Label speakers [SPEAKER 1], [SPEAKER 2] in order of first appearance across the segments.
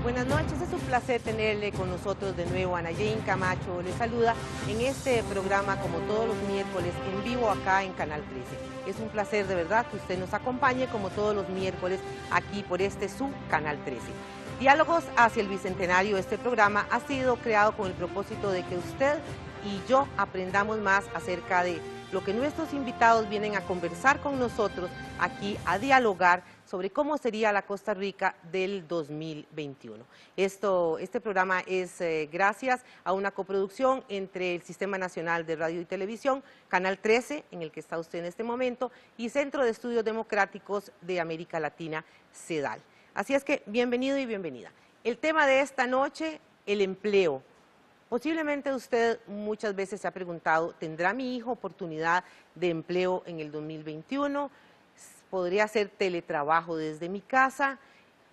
[SPEAKER 1] Buenas noches, es un placer tenerle con nosotros de nuevo. Ana Jane Camacho le saluda en este programa como todos los miércoles en vivo acá en Canal 13. Es un placer de verdad que usted nos acompañe como todos los miércoles aquí por este su Canal 13. Diálogos hacia el Bicentenario, este programa ha sido creado con el propósito de que usted y yo aprendamos más acerca de lo que nuestros invitados vienen a conversar con nosotros aquí, a dialogar sobre cómo sería la Costa Rica del 2021. Este programa es gracias a una coproducción entre el Sistema Nacional de Radio y Televisión, Canal 13, en el que está usted en este momento, y Centro de Estudios Democráticos de América Latina, CEDAL. Así es que bienvenido y bienvenida. El tema de esta noche, el empleo. Posiblemente usted muchas veces se ha preguntado, ¿tendrá mi hijo oportunidad de empleo en el 2021? ¿Podría hacer teletrabajo desde mi casa?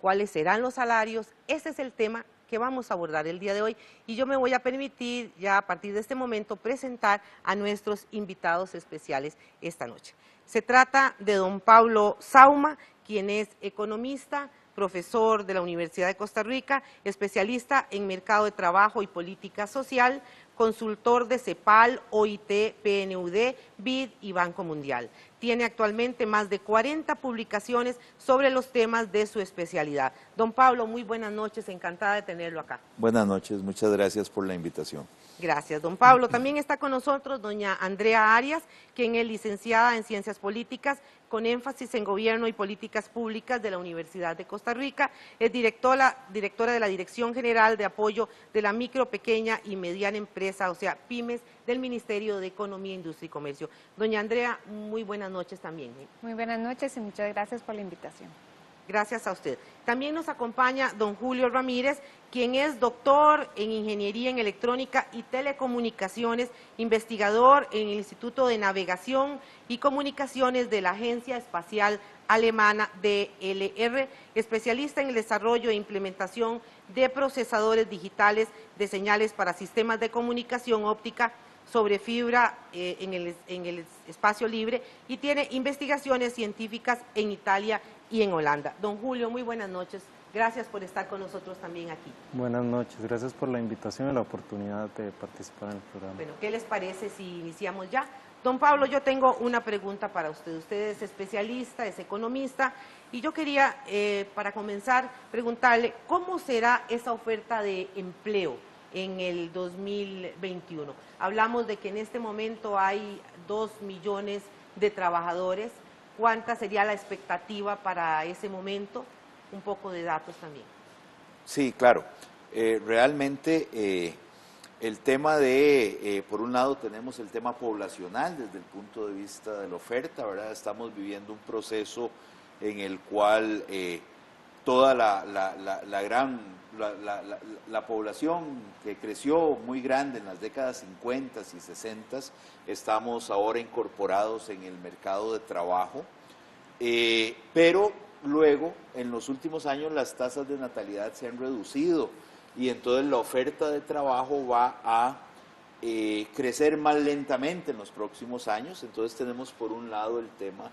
[SPEAKER 1] ¿Cuáles serán los salarios? Ese es el tema que vamos a abordar el día de hoy y yo me voy a permitir ya a partir de este momento presentar a nuestros invitados especiales esta noche. Se trata de don Pablo Sauma, quien es economista, profesor de la Universidad de Costa Rica, especialista en mercado de trabajo y política social, consultor de CEPAL, OIT, PNUD, BID y Banco Mundial. Tiene actualmente más de 40 publicaciones sobre los temas de su especialidad. Don Pablo, muy buenas noches, encantada de tenerlo acá.
[SPEAKER 2] Buenas noches, muchas gracias por la invitación.
[SPEAKER 1] Gracias, don Pablo. También está con nosotros doña Andrea Arias, quien es licenciada en Ciencias Políticas, con énfasis en Gobierno y Políticas Públicas de la Universidad de Costa Rica. Es directora de la Dirección General de Apoyo de la Micro, Pequeña y Mediana Empresa, o sea, PYMES, del Ministerio de Economía, Industria y Comercio. Doña Andrea, muy buenas noches también.
[SPEAKER 3] Muy buenas noches y muchas gracias por la invitación.
[SPEAKER 1] Gracias a usted. También nos acompaña don Julio Ramírez, quien es doctor en Ingeniería en Electrónica y Telecomunicaciones, investigador en el Instituto de Navegación y Comunicaciones de la Agencia Espacial Alemana DLR, especialista en el desarrollo e implementación de procesadores digitales de señales para sistemas de comunicación óptica sobre fibra en el espacio libre y tiene investigaciones científicas en Italia y en Holanda. Don Julio, muy buenas noches. Gracias por estar con nosotros también aquí.
[SPEAKER 4] Buenas noches, gracias por la invitación y la oportunidad de participar en el programa.
[SPEAKER 1] Bueno, ¿qué les parece si iniciamos ya? Don Pablo, yo tengo una pregunta para usted. Usted es especialista, es economista, y yo quería, para comenzar, preguntarle, ¿cómo será esa oferta de empleo en el 2021? Hablamos de que en este momento hay 2 millones de trabajadores. ¿Cuánta sería la expectativa para ese momento? Un poco de datos también.
[SPEAKER 2] Sí, claro. Realmente el tema de, por un lado tenemos el tema poblacional desde el punto de vista de la oferta, ¿verdad? Estamos viviendo un proceso en el cual toda la población que creció muy grande en las décadas 50 y 60, estamos ahora incorporados en el mercado de trabajo, pero luego en los últimos años las tasas de natalidad se han reducido y entonces la oferta de trabajo va a crecer más lentamente en los próximos años. Entonces tenemos por un lado el tema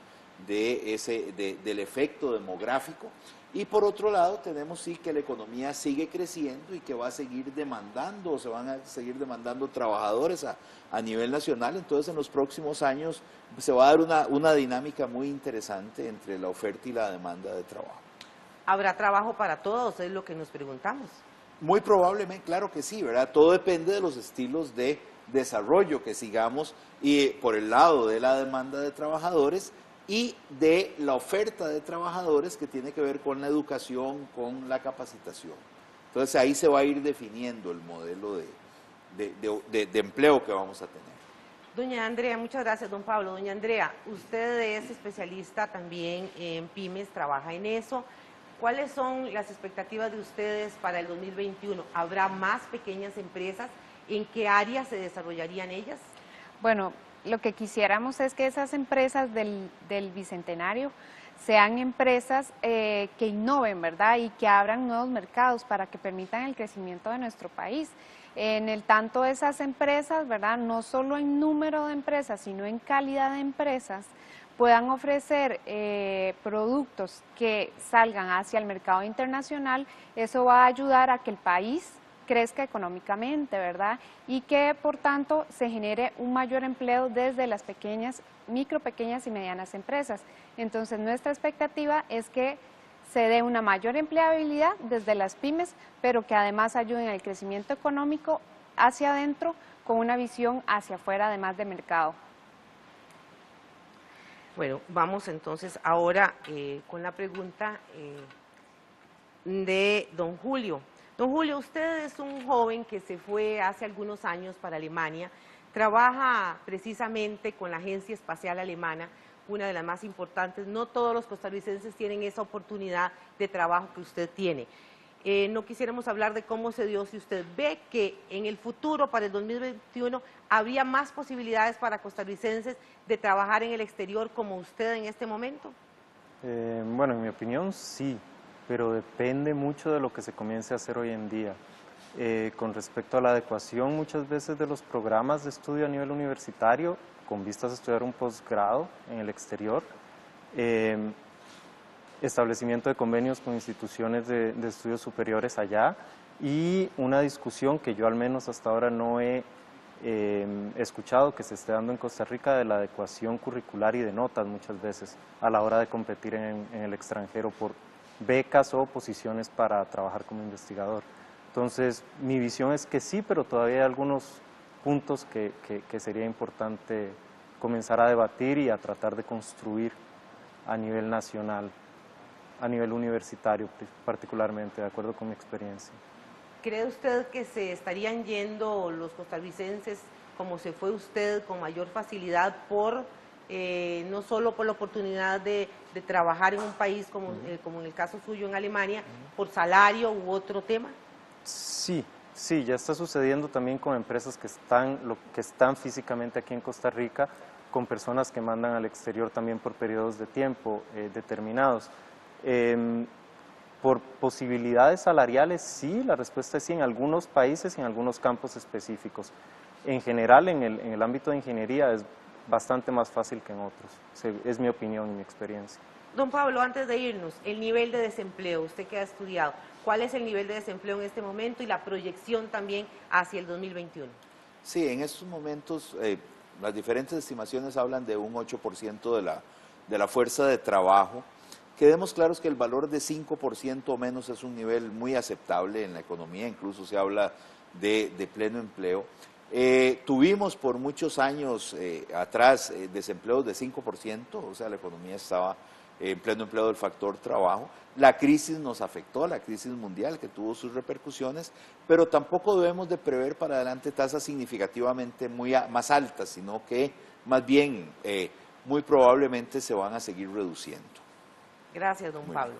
[SPEAKER 2] del efecto demográfico y por otro lado tenemos sí que la economía sigue creciendo y que va a seguir demandando, o se van a seguir demandando trabajadores a nivel nacional. Entonces en los próximos años se va a dar una dinámica muy interesante entre la oferta y la demanda de trabajo.
[SPEAKER 1] ¿Habrá trabajo para todos? Es lo que nos preguntamos.
[SPEAKER 2] Muy probablemente, claro que sí, ¿verdad? Todo depende de los estilos de desarrollo que sigamos y por el lado de la demanda de trabajadores y de la oferta de trabajadores que tiene que ver con la educación, con la capacitación. Entonces ahí se va a ir definiendo el modelo de empleo que vamos a tener.
[SPEAKER 1] Doña Andrea, muchas gracias, don Pablo. Doña Andrea, usted es especialista también en pymes, trabaja en eso. ¿Cuáles son las expectativas de ustedes para el 2021? ¿Habrá más pequeñas empresas? ¿En qué áreas se desarrollarían ellas?
[SPEAKER 3] Bueno, lo que quisiéramos es que esas empresas del Bicentenario sean empresas que innoven, ¿verdad? Y que abran nuevos mercados para que permitan el crecimiento de nuestro país. En el tanto esas empresas, ¿verdad? No solo en número de empresas, sino en calidad de empresas, puedan ofrecer productos que salgan hacia el mercado internacional. Eso va a ayudar a que el país crezca económicamente, ¿verdad? Y que por tanto se genere un mayor empleo desde las pequeñas, pequeñas y medianas empresas. Entonces nuestra expectativa es que se dé una mayor empleabilidad desde las pymes, pero que además ayuden al crecimiento económico hacia adentro con una visión hacia afuera además de mercado.
[SPEAKER 1] Bueno, vamos entonces ahora con la pregunta de don Julio. Don Julio, usted es un joven que se fue hace algunos años para Alemania, trabaja precisamente con la Agencia Espacial Alemana, una de las más importantes. No todos los costarricenses tienen esa oportunidad de trabajo que usted tiene. No quisiéramos hablar de cómo se dio, si usted ve que en el futuro, para el 2021, habría más posibilidades para costarricenses de trabajar en el exterior como usted en este momento.
[SPEAKER 4] Bueno, en mi opinión sí, pero depende mucho de lo que se comience a hacer hoy en día. Con respecto a la adecuación muchas veces de los programas de estudio a nivel universitario, con vistas a estudiar un posgrado en el exterior, establecimiento de convenios con instituciones de estudios superiores allá y una discusión que yo al menos hasta ahora no he escuchado que se esté dando en Costa Rica de la adecuación curricular y de notas muchas veces a la hora de competir en el extranjero por becas o posiciones para trabajar como investigador. Entonces, mi visión es que sí, pero todavía hay algunos puntos que sería importante comenzar a debatir y a tratar de construir a nivel nacional, a nivel universitario particularmente, de acuerdo con mi experiencia.
[SPEAKER 1] ¿Cree usted que se estarían yendo los costarricenses, como se fue usted, con mayor facilidad por, no solo por la oportunidad de trabajar en un país como en el caso suyo en Alemania, por salario u otro tema?
[SPEAKER 4] Sí, sí, ya está sucediendo también con empresas que están físicamente aquí en Costa Rica, con personas que mandan al exterior también por periodos de tiempo determinados. Por posibilidades salariales, sí, la respuesta es sí, en algunos países y en algunos campos específicos. En general, en el ámbito de ingeniería es bastante más fácil que en otros, es mi opinión y mi experiencia.
[SPEAKER 1] Don Pablo, antes de irnos, el nivel de desempleo, usted que ha estudiado, ¿cuál es el nivel de desempleo en este momento y la proyección también hacia el 2021?
[SPEAKER 2] Sí, en estos momentos las diferentes estimaciones hablan de un 8% de la fuerza de trabajo. Quedemos claros que el valor de 5% o menos es un nivel muy aceptable en la economía, incluso se habla de pleno empleo. Tuvimos por muchos años atrás desempleos de 5%, o sea, la economía estaba en pleno empleo del factor trabajo. La crisis nos afectó, la crisis mundial que tuvo sus repercusiones, pero tampoco debemos de prever para adelante tasas significativamente más altas, sino que más bien muy probablemente se van a seguir reduciendo.
[SPEAKER 1] Gracias, don Pablo.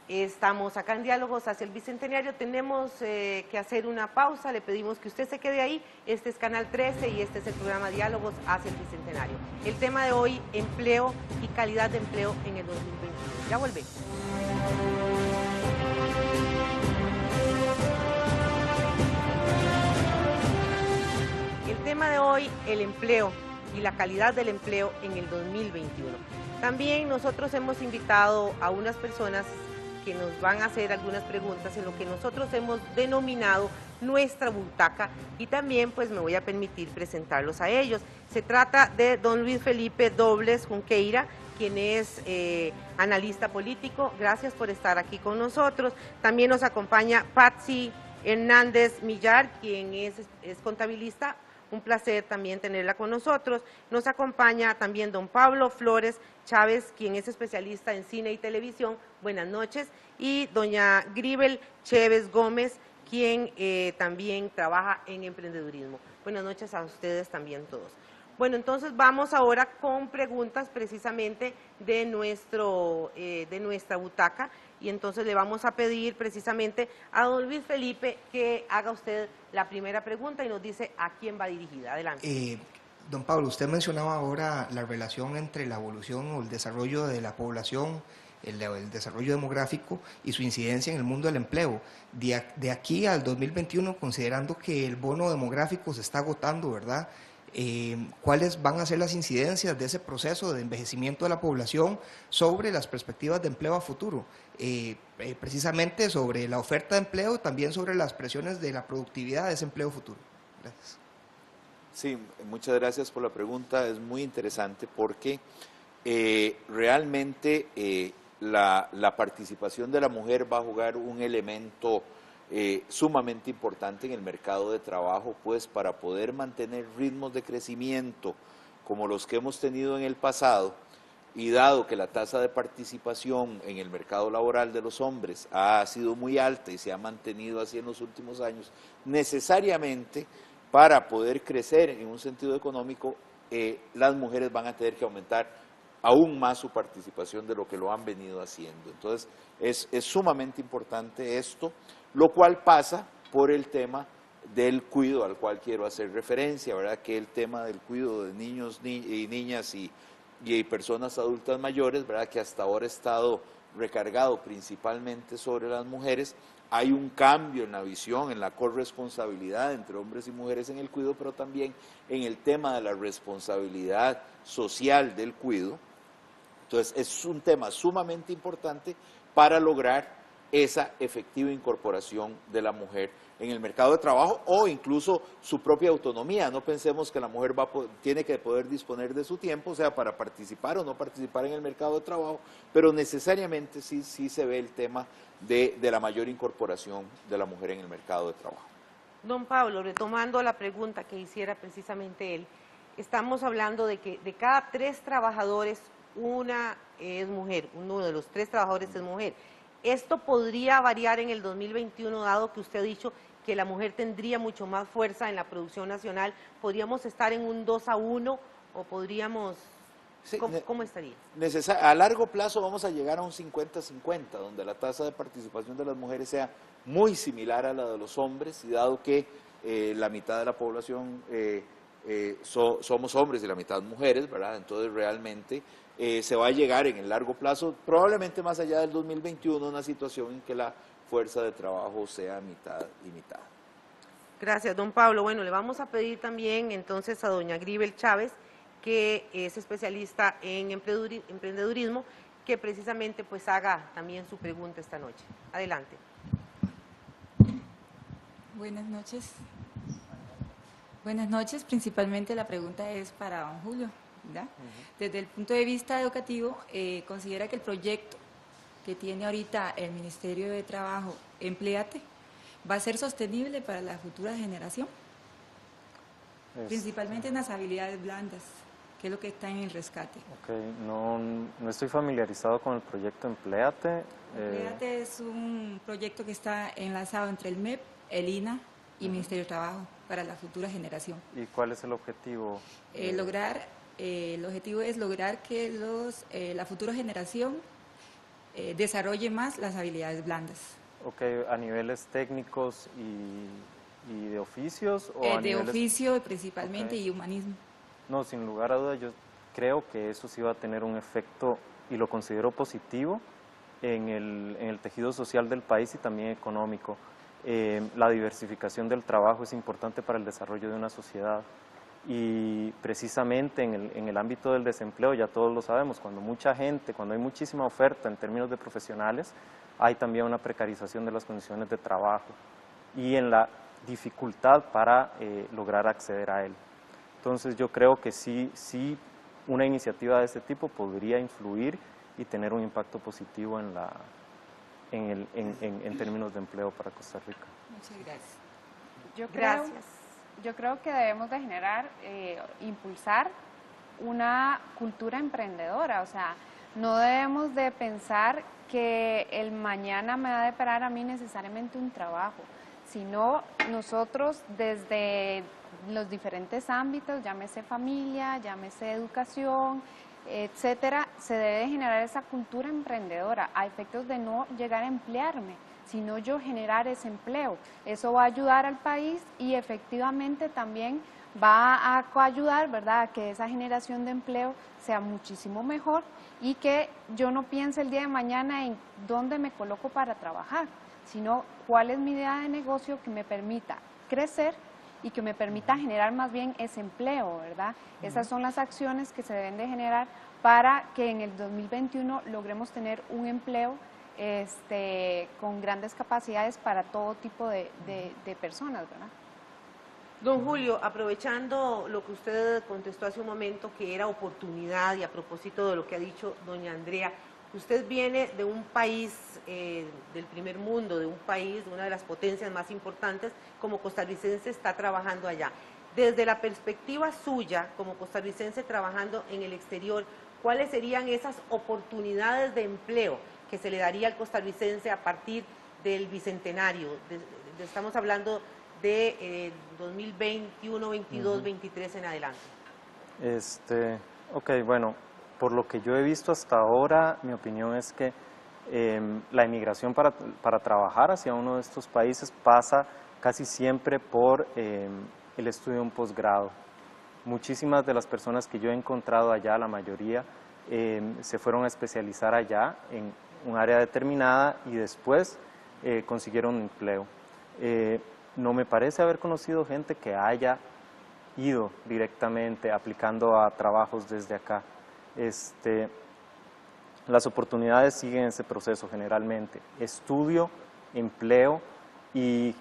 [SPEAKER 1] Estamos acá en Diálogos hacia el Bicentenario, tenemos que hacer una pausa, le pedimos que usted se quede ahí. Este es Canal 13 y este es el programa Diálogos hacia el Bicentenario. El tema de hoy, empleo y calidad de empleo en el 2021. Ya volvemos. El tema de hoy, el empleo y la calidad del empleo en el 2021. También nosotros hemos invitado a unas personas que nos van a hacer algunas preguntas en lo que nosotros hemos denominado nuestra butaca y también pues me voy a permitir presentarlos a ellos. Se trata de don Luis Felipe Dobles Junqueira, quien es analista político. Gracias por estar aquí con nosotros. También nos acompaña Patsy Hernández Millar, quien es contabilista. Un placer también tenerla con nosotros. Nos acompaña también don Pablo Flores Chávez, quien es especialista en cine y televisión. Buenas noches. Y doña Gribel Chévez Gómez, quien también trabaja en emprendedurismo. Buenas noches a ustedes también todos. Bueno, entonces vamos ahora con preguntas precisamente de nuestra butaca. y entonces le vamos a pedir precisamente a don Luis Felipe que haga usted la primera pregunta y nos dice a quién va dirigida. Adelante.
[SPEAKER 5] Don Pablo, usted mencionaba ahora la relación entre la evolución o el desarrollo de la población, el desarrollo demográfico y su incidencia en el mundo del empleo. De aquí al 2021, considerando que el bono demográfico se está agotando, ¿verdad? ¿Cuáles van a ser las incidencias de ese proceso de envejecimiento de la población sobre las perspectivas de empleo a futuro? Precisamente sobre la oferta de empleo y también sobre las presiones de la productividad de ese empleo futuro. Gracias.
[SPEAKER 2] Sí, muchas gracias por la pregunta, es muy interesante porque realmente la participación de la mujer va a jugar un elemento sumamente importante en el mercado de trabajo, pues para poder mantener ritmos de crecimiento como los que hemos tenido en el pasado, y dado que la tasa de participación en el mercado laboral de los hombres ha sido muy alta y se ha mantenido así en los últimos años, necesariamente para poder crecer en un sentido económico, las mujeres van a tener que aumentar aún más su participación de lo que lo han venido haciendo. Entonces, es sumamente importante esto, lo cual pasa por el tema del cuidado al cual quiero hacer referencia, ¿verdad? Que el tema del cuidado de niños y niñas y personas adultas mayores, ¿verdad? Que hasta ahora ha estado recargado principalmente sobre las mujeres. Hay un cambio en la visión, en la corresponsabilidad entre hombres y mujeres en el cuidado, pero también en el tema de la responsabilidad social del cuidado. Entonces, es un tema sumamente importante para lograr esa efectiva incorporación de la mujer en el mercado de trabajo o incluso su propia autonomía. No pensemos que la mujer tiene que poder disponer de su tiempo, o sea, para participar o no participar en el mercado de trabajo, pero necesariamente sí se ve el tema de la mayor incorporación de la mujer en el mercado de trabajo.
[SPEAKER 1] Don Pablo, retomando la pregunta que hiciera precisamente él, estamos hablando de que de cada 3 trabajadores, una es mujer, uno de los 3 trabajadores es mujer. Esto podría variar en el 2021, dado que usted ha dicho que la mujer tendría mucho más fuerza en la producción nacional. ¿Podríamos estar en un 2-1 o podríamos...? Sí, ¿Cómo estaría?
[SPEAKER 2] A largo plazo vamos a llegar a un 50-50, donde la tasa de participación de las mujeres sea muy similar a la de los hombres, y dado que la mitad de la población somos hombres y la mitad mujeres, ¿verdad? Entonces realmente se va a llegar en el largo plazo, probablemente más allá del 2021, una situación en que la fuerza de trabajo sea mitad y mitad.
[SPEAKER 1] Gracias, don Pablo. Bueno, le vamos a pedir también entonces a doña Gribel Chávez, que es especialista en emprendedurismo, que precisamente pues haga también su pregunta esta noche. Adelante.
[SPEAKER 6] Buenas noches. Buenas noches. Principalmente la pregunta es para don Julio, ¿verdad? Desde el punto de vista educativo, ¿considera que el proyecto que tiene ahorita el Ministerio de Trabajo, Empléate, va a ser sostenible para la futura generación? Principalmente en las habilidades blandas, que es lo que está en el rescate.
[SPEAKER 4] Ok, no estoy familiarizado con el proyecto Empléate.
[SPEAKER 6] Empléate es un proyecto que está enlazado entre el MEP, el INA y el Ministerio de Trabajo para la futura generación.
[SPEAKER 4] ¿Y cuál es el objetivo?
[SPEAKER 6] El objetivo es lograr que la futura generación desarrolle más las habilidades blandas.
[SPEAKER 4] Ok, ¿a niveles técnicos y de oficios? O
[SPEAKER 6] de oficio principalmente, okay, y humanismo.
[SPEAKER 4] No, sin lugar a dudas, yo creo que eso sí va a tener un efecto, y lo considero positivo, en el tejido social del país y también económico. La diversificación del trabajo es importante para el desarrollo de una sociedad, y precisamente en el ámbito del desempleo, ya todos lo sabemos, cuando hay muchísima oferta en términos de profesionales, hay también una precarización de las condiciones de trabajo y en la dificultad para lograr acceder a él. Entonces yo creo que sí una iniciativa de este tipo podría influir y tener un impacto positivo en términos de empleo para Costa Rica.
[SPEAKER 6] Muchas gracias.
[SPEAKER 3] Yo creo que debemos de generar, impulsar una cultura emprendedora, o sea, no debemos de pensar que el mañana me va a deparar a mí necesariamente un trabajo, sino nosotros desde los diferentes ámbitos, llámese familia, llámese educación, etcétera, se debe de generar esa cultura emprendedora a efectos de no llegar a emplearme, sino yo generar ese empleo. Eso va a ayudar al país y efectivamente también va a coayudar, ¿verdad?, a que esa generación de empleo sea muchísimo mejor y que yo no piense el día de mañana en dónde me coloco para trabajar, sino cuál es mi idea de negocio que me permita crecer y que me permita generar más bien ese empleo, ¿verdad? Esas son las acciones que se deben de generar para que en el 2021 logremos tener un empleo con grandes capacidades para todo tipo de personas, ¿verdad?
[SPEAKER 1] Don Julio, aprovechando lo que usted contestó hace un momento, que era oportunidad, y a propósito de lo que ha dicho doña Andrea, usted viene de un país del primer mundo, de un país, de una de las potencias más importantes, como costarricense está trabajando allá. Desde la perspectiva suya, como costarricense trabajando en el exterior, ¿cuáles serían esas oportunidades de empleo que se le daría al costarricense a partir del Bicentenario? Estamos hablando de 2021, 22, 23 en adelante.
[SPEAKER 4] Ok, bueno, por lo que yo he visto hasta ahora, mi opinión es que la emigración para trabajar hacia uno de estos países pasa casi siempre por el estudio de un posgrado. Muchísimas de las personas que yo he encontrado allá, la mayoría, se fueron a especializar allá en un área determinada y después consiguieron un empleo. No me parece haber conocido gente que haya ido directamente aplicando a trabajos desde acá. Las oportunidades siguen ese proceso generalmente. Estudio, empleo y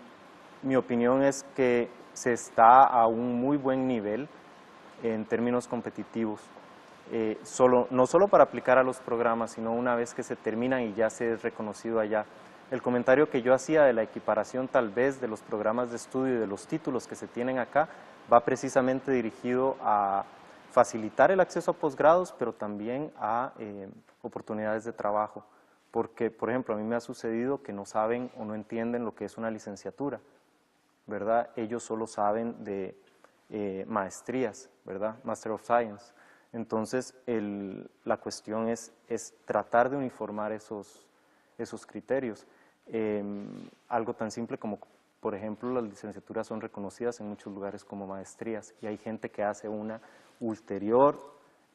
[SPEAKER 4] mi opinión es que se está a un muy buen nivel en términos competitivos. No solo para aplicar a los programas, sino una vez que se terminan y ya se es reconocido allá. El comentario que yo hacía de la equiparación tal vez de los programas de estudio y de los títulos que se tienen acá va precisamente dirigido a facilitar el acceso a posgrados, pero también a oportunidades de trabajo. Porque, por ejemplo, a mí me ha sucedido que no saben o no entienden lo que es una licenciatura, ¿verdad? Ellos solo saben de maestrías, ¿verdad? Master of Science. Entonces, la cuestión es tratar de uniformar esos criterios. Algo tan simple como, por ejemplo, las licenciaturas son reconocidas en muchos lugares como maestrías y hay gente que hace una ulterior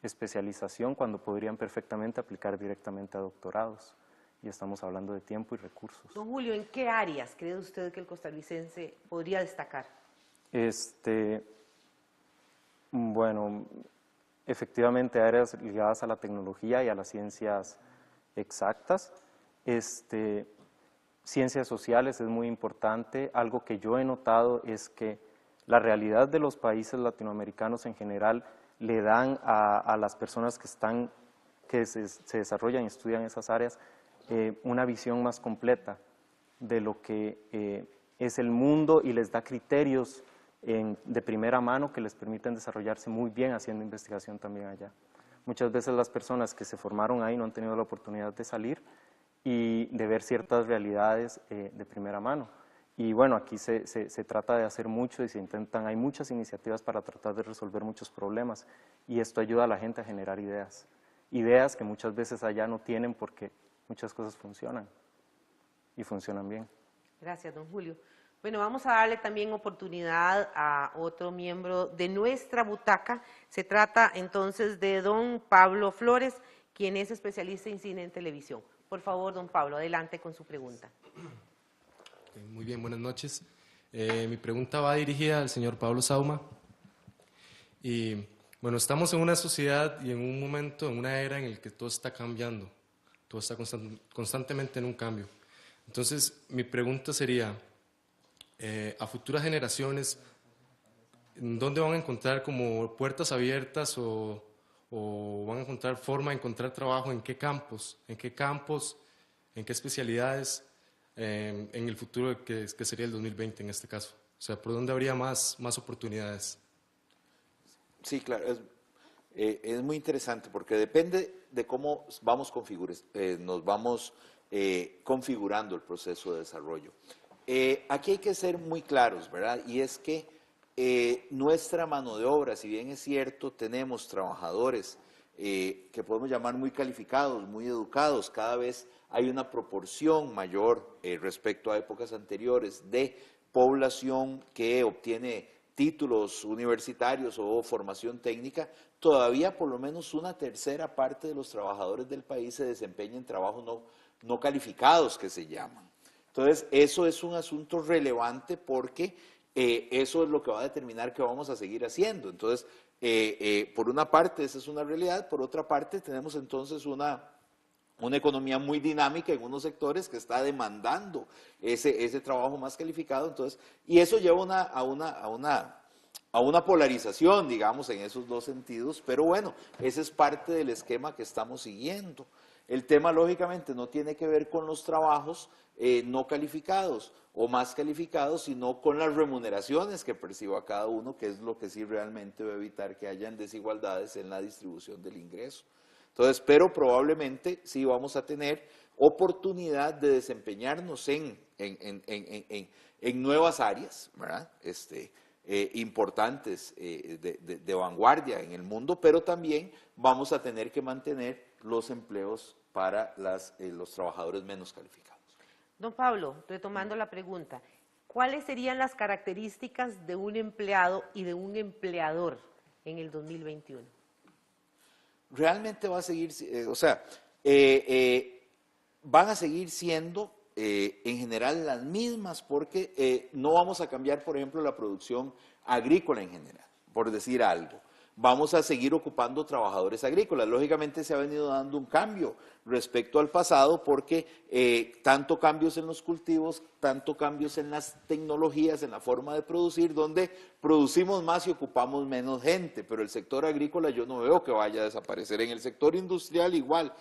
[SPEAKER 4] especialización cuando podrían perfectamente aplicar directamente a doctorados y estamos hablando de tiempo y recursos.
[SPEAKER 1] Don Julio, ¿en qué áreas cree usted que el costarricense podría destacar?
[SPEAKER 4] Bueno, efectivamente áreas ligadas a la tecnología y a las ciencias exactas. Ciencias sociales es muy importante. Algo que yo he notado es que la realidad de los países latinoamericanos en general le dan a las personas que se desarrollan y estudian esas áreas una visión más completa de lo que es el mundo y les da criterios de primera mano que les permiten desarrollarse muy bien haciendo investigación también allá. Muchas veces las personas que se formaron ahí no han tenido la oportunidad de salir y de ver ciertas realidades de primera mano. Y bueno, aquí se trata de hacer mucho y hay muchas iniciativas para tratar de resolver muchos problemas y esto ayuda a la gente a generar ideas que muchas veces allá no tienen porque muchas cosas funcionan y funcionan bien.
[SPEAKER 1] Gracias, don Julio. Bueno, vamos a darle también oportunidad a otro miembro de nuestra butaca. Se trata entonces de don Pablo Flores, quien es especialista en cine y televisión. Por favor, don Pablo, adelante con su pregunta.
[SPEAKER 7] Muy bien, buenas noches. Mi pregunta va dirigida al señor Pablo Sauma. Y bueno, estamos en una sociedad y en un momento, en una era en el que todo está cambiando, todo está constantemente en un cambio. Entonces, mi pregunta sería, a futuras generaciones, ¿dónde van a encontrar como puertas abiertas o van a encontrar forma de encontrar trabajo? ¿En qué campos, en qué especialidades en el futuro que sería el 2020 en este caso? O sea, ¿por dónde habría más oportunidades?
[SPEAKER 2] Sí, claro, es muy interesante porque depende de cómo nos vamos configurando el proceso de desarrollo. Aquí hay que ser muy claros, ¿verdad? Y es que nuestra mano de obra, si bien es cierto, tenemos trabajadores que podemos llamar muy calificados, muy educados. Cada vez hay una proporción mayor respecto a épocas anteriores de población que obtiene títulos universitarios o formación técnica. Todavía por lo menos una tercera parte de los trabajadores del país se desempeña en trabajos no calificados, que se llaman. Entonces, eso es un asunto relevante porque eso es lo que va a determinar qué vamos a seguir haciendo. Entonces, por una parte, esa es una realidad. Por otra parte, tenemos entonces una economía muy dinámica en unos sectores que está demandando ese trabajo más calificado. Entonces, y eso lleva a una polarización, digamos, en esos dos sentidos. Pero bueno, ese es parte del esquema que estamos siguiendo. El tema, lógicamente, no tiene que ver con los trabajos no calificados o más calificados, sino con las remuneraciones que perciba cada uno, que es lo que sí realmente va a evitar que hayan desigualdades en la distribución del ingreso. Entonces, pero probablemente sí vamos a tener oportunidad de desempeñarnos en nuevas áreas, ¿verdad? Importantes, de vanguardia en el mundo, pero también vamos a tener que mantener los empleos para los trabajadores menos calificados.
[SPEAKER 1] Don Pablo, retomando la pregunta, ¿cuáles serían las características de un empleado y de un empleador en el 2021?
[SPEAKER 2] Realmente va a seguir, van a seguir siendo en general las mismas, porque no vamos a cambiar, por ejemplo, la producción agrícola en general, por decir algo. Vamos a seguir ocupando trabajadores agrícolas. Lógicamente se ha venido dando un cambio respecto al pasado porque tanto cambios en los cultivos, tanto cambios en las tecnologías, en la forma de producir, donde producimos más y ocupamos menos gente, pero el sector agrícola yo no veo que vaya a desaparecer. En el sector industrial igual,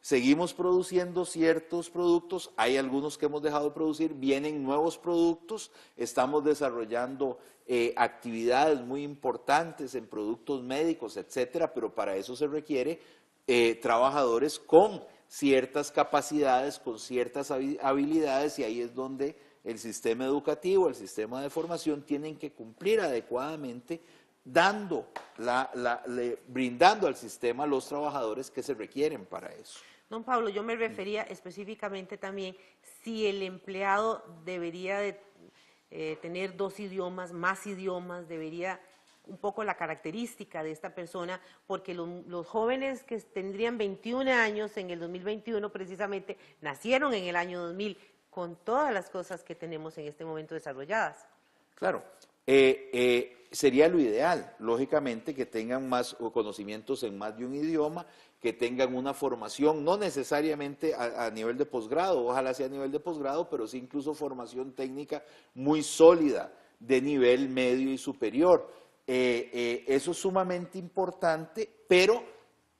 [SPEAKER 2] seguimos produciendo ciertos productos, hay algunos que hemos dejado de producir, vienen nuevos productos, estamos desarrollando actividades muy importantes en productos médicos, etcétera, pero para eso se requiere trabajadores con ciertas capacidades, con ciertas habilidades, y ahí es donde el sistema educativo, el sistema de formación tienen que cumplir adecuadamente, brindando al sistema los trabajadores que se requieren para eso.
[SPEAKER 1] Don Pablo, yo me refería específicamente también si el empleado debería de tener 2 idiomas, más idiomas, debería un poco la característica de esta persona, porque los jóvenes que tendrían 21 años en el 2021 precisamente nacieron en el año 2000 con todas las cosas que tenemos en este momento desarrolladas.
[SPEAKER 2] Claro, sería lo ideal, lógicamente, que tengan más conocimientos en más de un idioma, que tengan una formación, no necesariamente a nivel de posgrado, ojalá sea a nivel de posgrado, pero sí incluso formación técnica muy sólida, de nivel medio y superior. Eso es sumamente importante, pero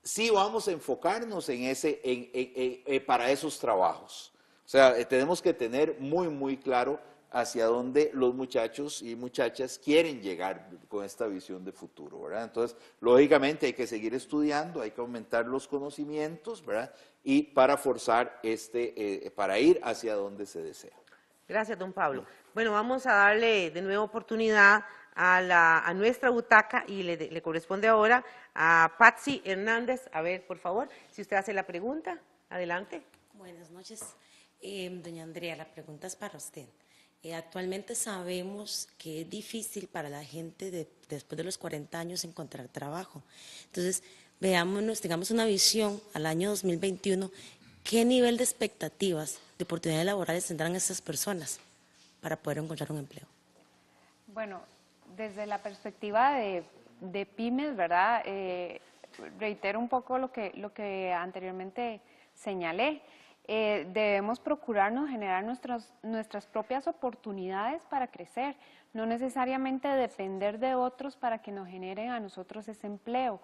[SPEAKER 2] sí vamos a enfocarnos para esos trabajos. O sea, tenemos que tener muy claro hacia dónde los muchachos y muchachas quieren llegar con esta visión de futuro, ¿verdad? Entonces, lógicamente hay que seguir estudiando, hay que aumentar los conocimientos, ¿verdad? Y para forzar para ir hacia donde se desea.
[SPEAKER 1] Gracias, don Pablo. Bueno, vamos a darle de nuevo oportunidad a nuestra butaca y le corresponde ahora a Patsy Hernández. A ver, por favor, si usted hace la pregunta, adelante.
[SPEAKER 8] Buenas noches. Doña Andrea, la pregunta es para usted. Actualmente sabemos que es difícil para la gente después de los 40 años encontrar trabajo. Entonces, tengamos una visión al año 2021, ¿qué nivel de expectativas de oportunidades laborales tendrán estas personas para poder encontrar un empleo?
[SPEAKER 3] Bueno, desde la perspectiva de pymes, ¿verdad? Reitero un poco lo que anteriormente señalé. Debemos procurarnos generar nuestras propias oportunidades para crecer, no necesariamente depender de otros para que nos generen a nosotros ese empleo.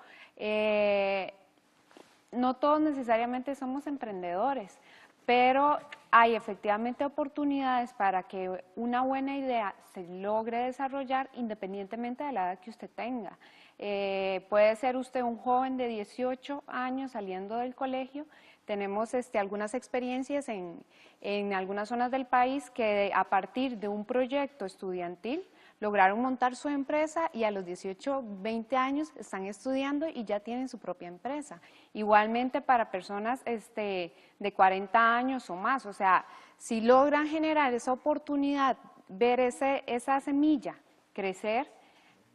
[SPEAKER 3] No todos necesariamente somos emprendedores, pero hay efectivamente oportunidades para que una buena idea se logre desarrollar independientemente de la edad que usted tenga. Puede ser usted un joven de 18 años saliendo del colegio. Tenemos algunas experiencias en algunas zonas del país que a partir de un proyecto estudiantil lograron montar su empresa y a los 18, 20 años están estudiando y ya tienen su propia empresa. Igualmente para personas de 40 años o más, o sea, si logran generar esa oportunidad, ver esa semilla crecer,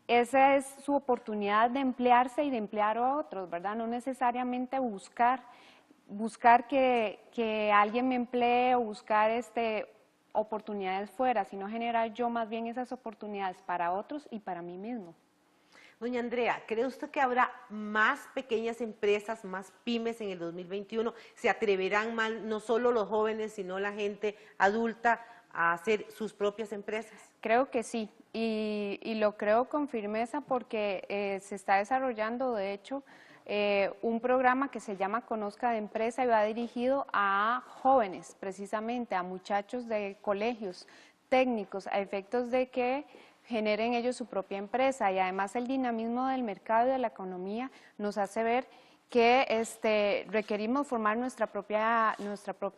[SPEAKER 3] esa es su oportunidad de emplearse y de emplear a otros, ¿verdad? No necesariamente buscar que alguien me emplee o buscar oportunidades fuera, sino generar yo más bien esas oportunidades para otros y para mí mismo.
[SPEAKER 1] Doña Andrea, ¿cree usted que habrá más pequeñas empresas, más pymes en el 2021? ¿Se atreverán más, no solo los jóvenes, sino la gente adulta, a hacer sus propias empresas?
[SPEAKER 3] Creo que sí, y lo creo con firmeza porque se está desarrollando, de hecho, un programa que se llama Conozca de Empresa y va dirigido a jóvenes, precisamente, a muchachos de colegios técnicos, a efectos de que generen ellos su propia empresa, y además el dinamismo del mercado y de la economía nos hace ver que requerimos formar nuestra propia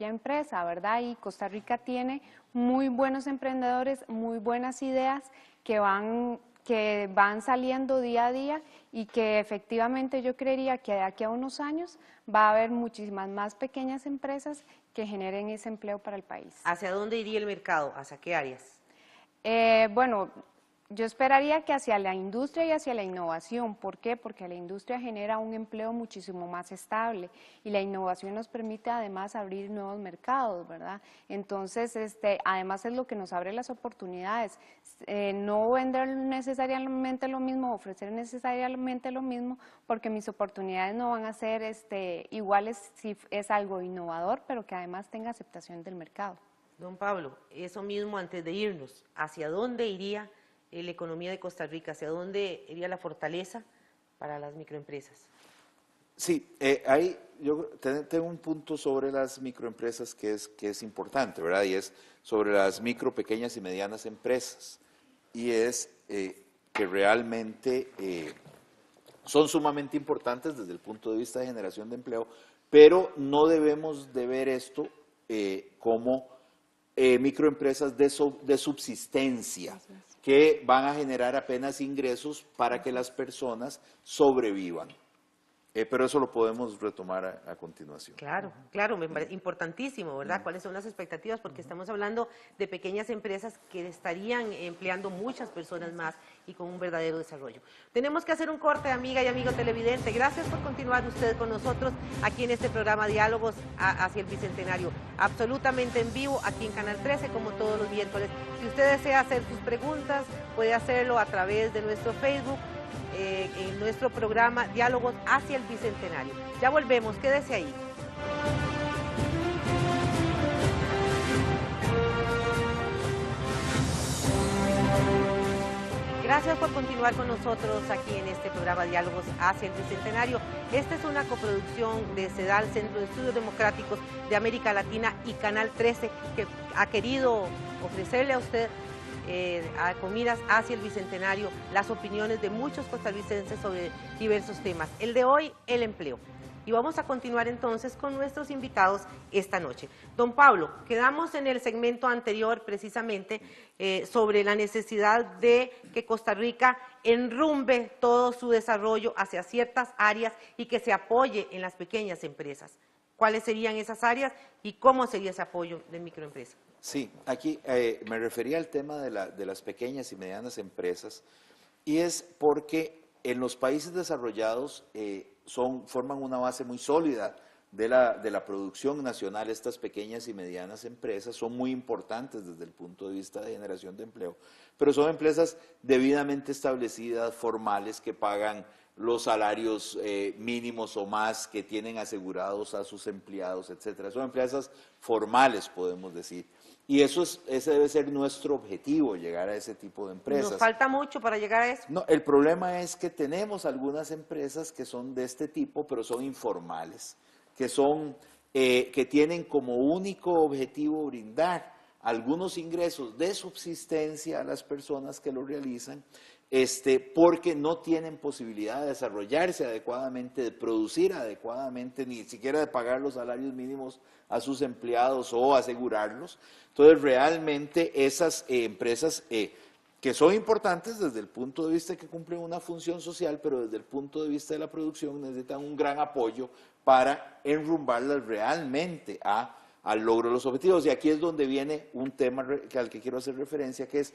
[SPEAKER 3] empresa, ¿verdad? Y Costa Rica tiene muy buenos emprendedores, muy buenas ideas que van saliendo día a día y que efectivamente yo creería que de aquí a unos años va a haber muchísimas más pequeñas empresas que generen ese empleo para el país.
[SPEAKER 1] ¿Hacia dónde iría el mercado? ¿Hacia qué áreas?
[SPEAKER 3] Bueno, yo esperaría que hacia la industria y hacia la innovación. ¿Por qué? Porque la industria genera un empleo muchísimo más estable y la innovación nos permite además abrir nuevos mercados, ¿verdad? Entonces, además es lo que nos abre las oportunidades. No vender necesariamente lo mismo, ofrecer necesariamente lo mismo, porque mis oportunidades no van a ser iguales si es algo innovador, pero que además tenga aceptación del mercado.
[SPEAKER 1] Don Pablo, eso mismo antes de irnos, ¿hacia dónde iría la economía de Costa Rica? ¿Hacia dónde iría la fortaleza para las microempresas?
[SPEAKER 2] Sí, ahí yo tengo un punto sobre las microempresas que es importante, ¿verdad? Y es sobre las micro, pequeñas y medianas empresas. Y es que realmente son sumamente importantes desde el punto de vista de generación de empleo, pero no debemos de ver esto como microempresas de subsistencia, que van a generar apenas ingresos para que las personas sobrevivan. Pero eso lo podemos retomar a continuación.
[SPEAKER 1] Claro, importantísimo, ¿verdad? ¿Cuáles son las expectativas? Porque estamos hablando de pequeñas empresas que estarían empleando muchas personas más y con un verdadero desarrollo. Tenemos que hacer un corte, amiga y amigo televidente. Gracias por continuar usted con nosotros aquí en este programa Diálogos hacia el Bicentenario, absolutamente en vivo aquí en Canal 13, como todos los miércoles. Si usted desea hacer sus preguntas, puede hacerlo a través de nuestro Facebook, en nuestro programa Diálogos hacia el Bicentenario. Ya volvemos, quédese ahí. Gracias por continuar con nosotros aquí en este programa Diálogos hacia el Bicentenario. Esta es una coproducción de CEDAL, Centro de Estudios Democráticos de América Latina, y Canal 13, que ha querido ofrecerle a usted con miras hacia el Bicentenario las opiniones de muchos costarricenses sobre diversos temas. El de hoy, el empleo. Y vamos a continuar entonces con nuestros invitados esta noche. Don Pablo, quedamos en el segmento anterior precisamente sobre la necesidad de que Costa Rica enrumbe todo su desarrollo hacia ciertas áreas y que se apoye en las pequeñas empresas. ¿Cuáles serían esas áreas y cómo sería ese apoyo de microempresas?
[SPEAKER 2] Sí, aquí me refería al tema de las pequeñas y medianas empresas, y es porque en los países desarrollados forman una base muy sólida de la producción nacional. Estas pequeñas y medianas empresas son muy importantes desde el punto de vista de generación de empleo, pero son empresas debidamente establecidas, formales, que pagan los salarios mínimos o más, que tienen asegurados a sus empleados, etcétera. Son empresas formales, podemos decir. Y ese debe ser nuestro objetivo, llegar a ese tipo de empresas.
[SPEAKER 1] ¿Nos falta mucho para llegar a eso?
[SPEAKER 2] No, el problema es que tenemos algunas empresas que son de este tipo, pero son informales, que tienen como único objetivo brindar algunos ingresos de subsistencia a las personas que lo realizan, porque no tienen posibilidad de desarrollarse adecuadamente, de producir adecuadamente, ni siquiera de pagar los salarios mínimos a sus empleados o asegurarlos. Entonces, realmente esas empresas que son importantes desde el punto de vista de que cumplen una función social, pero desde el punto de vista de la producción necesitan un gran apoyo para enrumbarlas realmente al logro de los objetivos. Y aquí es donde viene un tema al que quiero hacer referencia, que es,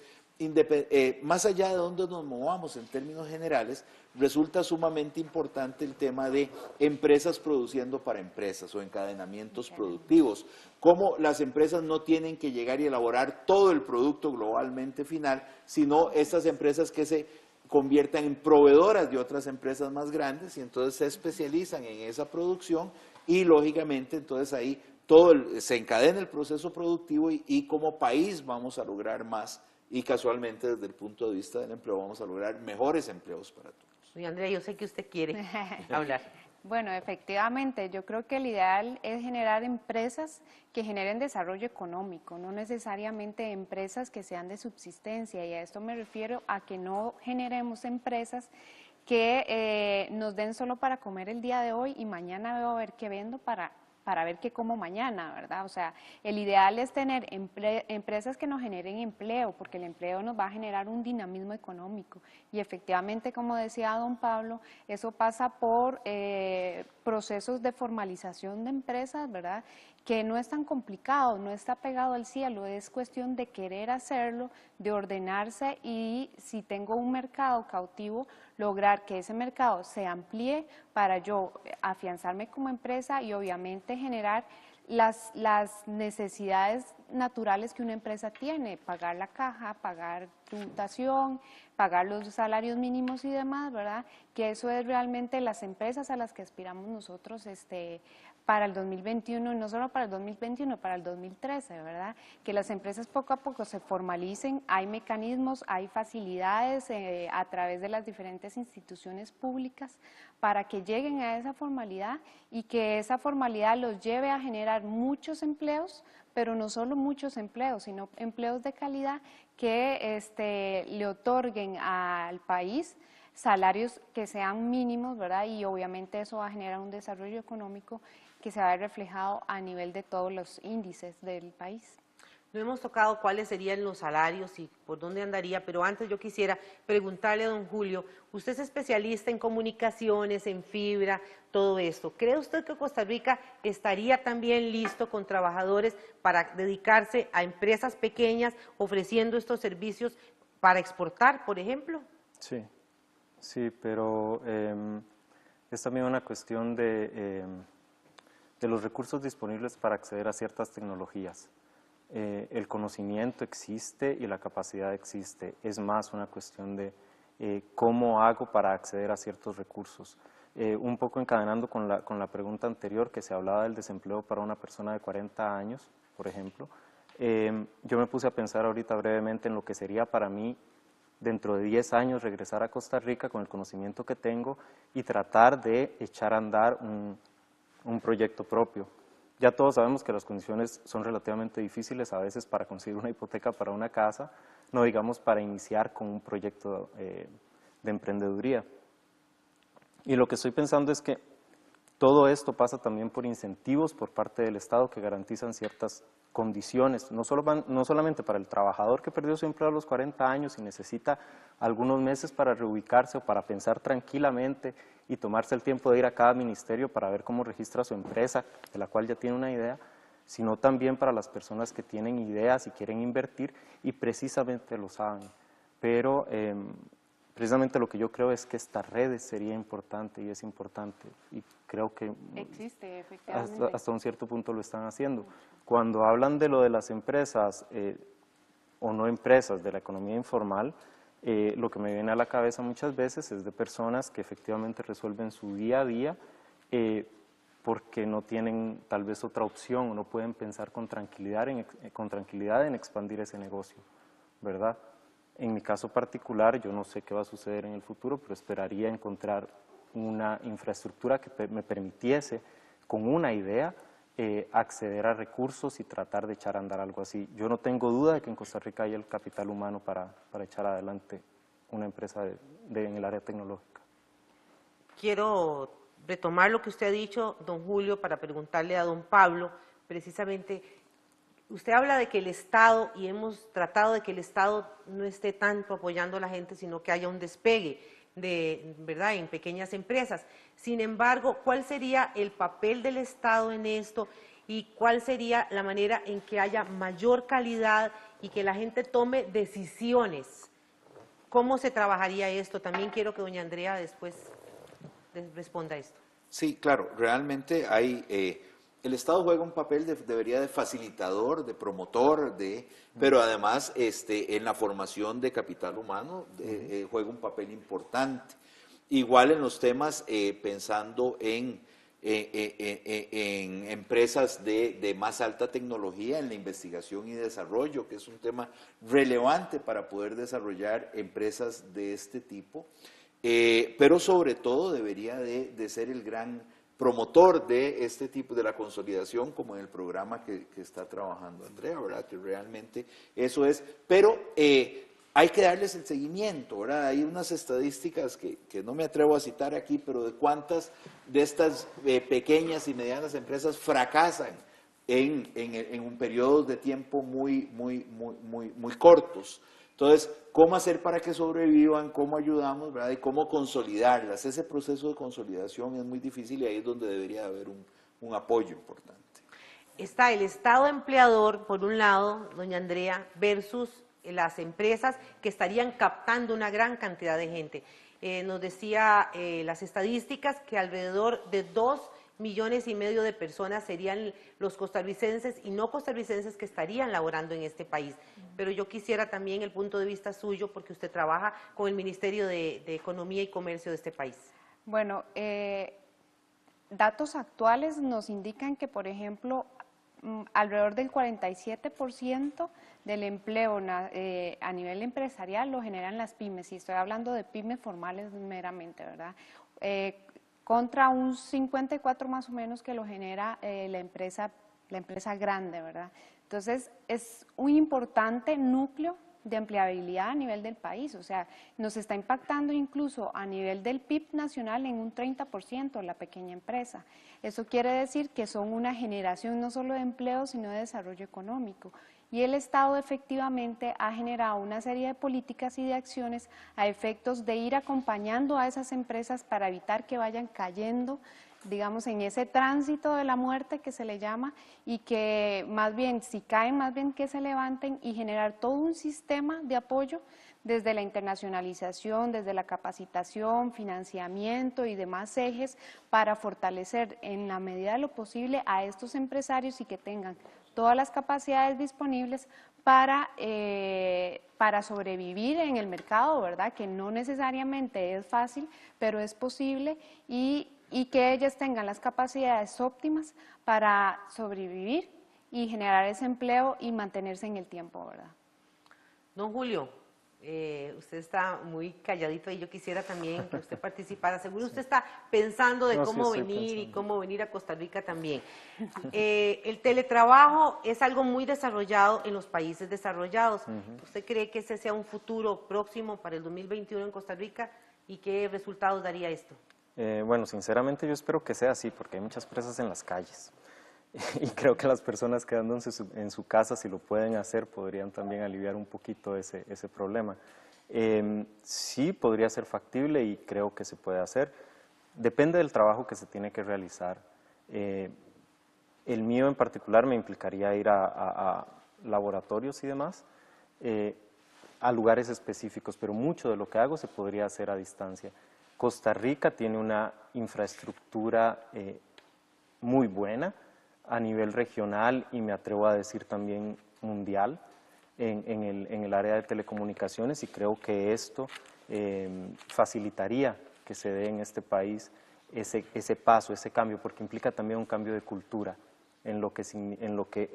[SPEAKER 2] más allá de donde nos movamos en términos generales, resulta sumamente importante el tema de empresas produciendo para empresas o encadenamientos productivos. Cómo las empresas no tienen que llegar y elaborar todo el producto globalmente final, sino estas empresas que se conviertan en proveedoras de otras empresas más grandes y entonces se especializan en esa producción y lógicamente entonces ahí se encadena el proceso productivo y como país vamos a lograr más y casualmente desde el punto de vista del empleo vamos a lograr mejores empleos para todos.
[SPEAKER 1] Doña Andrea, yo sé que usted quiere hablar.
[SPEAKER 3] Bueno, efectivamente, yo creo que el ideal es generar empresas que generen desarrollo económico, no necesariamente empresas que sean de subsistencia, y a esto me refiero a que no generemos empresas que nos den solo para comer el día de hoy y mañana veo a ver qué vendo para ver qué como mañana, ¿verdad? O sea, el ideal es tener empresas que nos generen empleo, porque el empleo nos va a generar un dinamismo económico. Y efectivamente, como decía don Pablo, eso pasa por procesos de formalización de empresas, ¿verdad? Que no es tan complicado, no está pegado al cielo, es cuestión de querer hacerlo, de ordenarse y si tengo un mercado cautivo, lograr que ese mercado se amplíe para yo afianzarme como empresa y obviamente generar las necesidades naturales que una empresa tiene, pagar la caja, pagar tributación, pagar los salarios mínimos y demás, ¿verdad? Que eso es realmente las empresas a las que aspiramos nosotros para el 2021, y no solo para el 2021, para el 2013, ¿verdad? Que las empresas poco a poco se formalicen, hay mecanismos, hay facilidades a través de las diferentes instituciones públicas para que lleguen a esa formalidad y que esa formalidad los lleve a generar muchos empleos, pero no solo muchos empleos, sino empleos de calidad que le otorguen al país salarios que sean mínimos, ¿verdad? Y obviamente eso va a generar un desarrollo económico que se va a ver reflejado a nivel de todos los índices del país.
[SPEAKER 1] No hemos tocado cuáles serían los salarios y por dónde andaría, pero antes yo quisiera preguntarle a don Julio, usted es especialista en comunicaciones, en fibra, todo esto. ¿Cree usted que Costa Rica estaría también listo con trabajadores para dedicarse a empresas pequeñas ofreciendo estos servicios para exportar, por ejemplo?
[SPEAKER 4] Sí, pero es también una cuestión de los recursos disponibles para acceder a ciertas tecnologías. El conocimiento existe y la capacidad existe, es más una cuestión de cómo hago para acceder a ciertos recursos. Un poco encadenando con la pregunta anterior que se hablaba del desempleo para una persona de 40 años, por ejemplo, yo me puse a pensar ahorita brevemente en lo que sería para mí dentro de 10 años regresar a Costa Rica con el conocimiento que tengo y tratar de echar a andar un proyecto propio. Ya todos sabemos que las condiciones son relativamente difíciles a veces para conseguir una hipoteca para una casa, no digamos para iniciar con un proyecto de emprendeduría. Y lo que estoy pensando es que todo esto pasa también por incentivos por parte del Estado que garantizan ciertas condiciones, no solamente para el trabajador que perdió su empleo a los 40 años y necesita algunos meses para reubicarse o para pensar tranquilamente y tomarse el tiempo de ir a cada ministerio para ver cómo registra su empresa, de la cual ya tiene una idea, sino también para las personas que tienen ideas y quieren invertir y precisamente lo saben. Pero precisamente lo que yo creo es que esta red sería importante y es importante y creo que
[SPEAKER 3] existe, efectivamente.
[SPEAKER 4] Hasta un cierto punto lo están haciendo. Cuando hablan de lo de las empresas o no empresas, de la economía informal, lo que me viene a la cabeza muchas veces es de personas que efectivamente resuelven su día a día porque no tienen tal vez otra opción o no pueden pensar con tranquilidad en expandir ese negocio, ¿verdad? En mi caso particular, yo no sé qué va a suceder en el futuro, pero esperaría encontrar una infraestructura que me permitiese, con una idea, acceder a recursos y tratar de echar a andar algo así. Yo no tengo duda de que en Costa Rica hay el capital humano para echar adelante una empresa en el área tecnológica.
[SPEAKER 1] Quiero retomar lo que usted ha dicho, don Julio, para preguntarle a don Pablo, precisamente, usted habla de que el Estado, y hemos tratado de que el Estado no esté tanto apoyando a la gente, sino que haya un despegue ¿verdad?, en pequeñas empresas. Sin embargo, ¿cuál sería el papel del Estado en esto y cuál sería la manera en que haya mayor calidad y que la gente tome decisiones? ¿Cómo se trabajaría esto? También quiero que doña Andrea después responda a esto.
[SPEAKER 2] Sí, claro, realmente hay, el Estado juega un papel, debería de facilitador, de promotor, pero además en la formación de capital humano juega un papel importante. Igual en los temas, pensando en empresas de más alta tecnología, en la investigación y desarrollo, que es un tema relevante para poder desarrollar empresas de este tipo. Pero sobre todo debería de ser el gran promotor de este tipo de la consolidación, como en el programa que está trabajando Andrea, ¿verdad? Que realmente eso es, pero hay que darles el seguimiento, ¿verdad? Hay unas estadísticas que no me atrevo a citar aquí, pero de cuántas de estas pequeñas y medianas empresas fracasan en un periodo de tiempo muy cortos. Entonces, ¿cómo hacer para que sobrevivan? ¿Cómo ayudamos? ¿Verdad? Y cómo consolidarlas. Ese proceso de consolidación es muy difícil y ahí es donde debería haber un apoyo importante.
[SPEAKER 1] Está el Estado empleador, por un lado, doña Andrea, versus las empresas que estarían captando una gran cantidad de gente. Nos decía las estadísticas que alrededor de 2,5 millones de personas serían los costarricenses y no costarricenses que estarían laborando en este país. Pero yo quisiera también el punto de vista suyo, porque usted trabaja con el Ministerio de Economía y Comercio de este país. Bueno,
[SPEAKER 3] datos actuales nos indican que, por ejemplo, alrededor del 47% del empleo a nivel empresarial lo generan las pymes, y estoy hablando de pymes formales meramente, ¿verdad? Contra un 54 más o menos que lo genera la empresa grande, ¿verdad? Entonces, es un importante núcleo de empleabilidad a nivel del país, o sea, nos está impactando incluso a nivel del PIB nacional en un 30% la pequeña empresa. Eso quiere decir que son una generación no solo de empleo, sino de desarrollo económico. Y el Estado efectivamente ha generado una serie de políticas y de acciones a efectos de ir acompañando a esas empresas para evitar que vayan cayendo, digamos, en ese tránsito de la muerte que se le llama, y que más bien, si caen, más bien que se levanten, y generar todo un sistema de apoyo desde la internacionalización, desde la capacitación, financiamiento y demás ejes para fortalecer en la medida de lo posible a estos empresarios y que tengan todas las capacidades disponibles para sobrevivir en el mercado, ¿verdad? Que no necesariamente es fácil, pero es posible, y que ellas tengan las capacidades óptimas para sobrevivir y generar ese empleo y mantenerse en el tiempo, ¿verdad?
[SPEAKER 1] Don Julio, usted está muy calladito y yo quisiera también que usted participara. Seguro usted está pensando de cómo venir y cómo venir a Costa Rica también. El teletrabajo es algo muy desarrollado en los países desarrollados. ¿Usted cree que ese sea un futuro próximo para el 2021 en Costa Rica y qué resultados daría esto?
[SPEAKER 4] Bueno, sinceramente yo espero que sea así, porque hay muchas presas en las calles. Y creo que las personas quedándose en su casa, si lo pueden hacer, podrían también aliviar un poquito ese problema. Sí podría ser factible y creo que se puede hacer. Depende del trabajo que se tiene que realizar. El mío en particular me implicaría ir a laboratorios y demás, a lugares específicos, pero mucho de lo que hago se podría hacer a distancia. Costa Rica tiene una infraestructura muy buena a nivel regional y me atrevo a decir también mundial en el área de telecomunicaciones, y creo que esto facilitaría que se dé en este país ese paso, ese cambio, porque implica también un cambio de cultura en lo que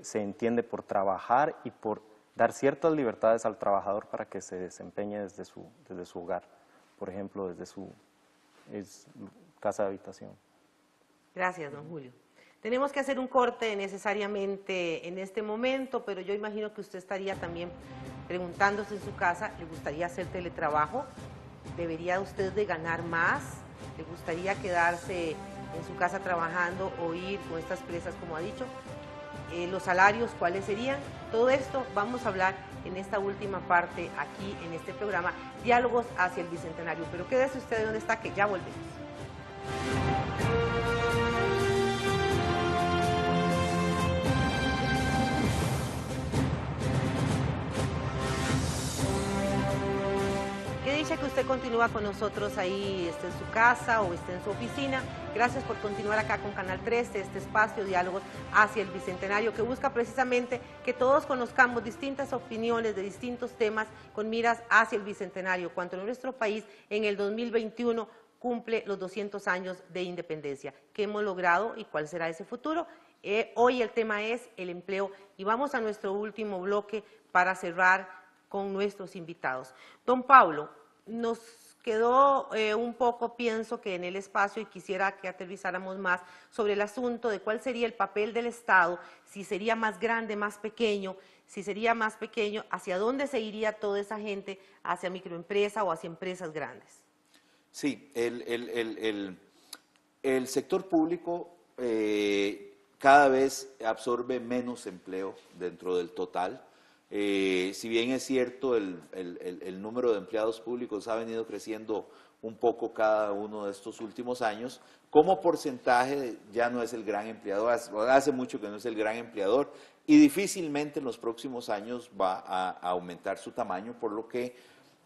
[SPEAKER 4] se entiende por trabajar y por dar ciertas libertades al trabajador para que se desempeñe desde su hogar, por ejemplo, desde su casa de habitación.
[SPEAKER 1] Gracias, don Julio. Tenemos que hacer un corte necesariamente en este momento, pero yo imagino que usted estaría también preguntándose en su casa, ¿le gustaría hacer teletrabajo? ¿Debería usted de ganar más? ¿Le gustaría quedarse en su casa trabajando o ir con estas presas, como ha dicho? los salarios, ¿cuáles serían? Todo esto vamos a hablar en esta última parte aquí en este programa, Diálogos hacia el Bicentenario. Pero quédese usted donde está, que ya volvemos. Qué dicha que usted continúa con nosotros ahí, esté en su casa o esté en su oficina. Gracias por continuar acá con Canal 13, este espacio Diálogos hacia el Bicentenario, que busca precisamente que todos conozcamos distintas opiniones de distintos temas con miras hacia el Bicentenario, cuando nuestro país en el 2021 cumple los 200 años de independencia. ¿Qué hemos logrado y cuál será ese futuro? Hoy el tema es el empleo y vamos a nuestro último bloque para cerrar con nuestros invitados. Don Pablo, nos quedó un poco, pienso que en el espacio, y quisiera que aterrizáramos más sobre el asunto de cuál sería el papel del Estado, si sería más grande, más pequeño, si sería más pequeño, hacia dónde se iría toda esa gente, hacia microempresa o hacia empresas grandes.
[SPEAKER 2] Sí, el sector público cada vez absorbe menos empleo dentro del total. Si bien es cierto, el número de empleados públicos ha venido creciendo un poco cada uno de estos últimos años, como porcentaje ya no es el gran empleador, hace mucho que no es el gran empleador y difícilmente en los próximos años va a aumentar su tamaño, por lo que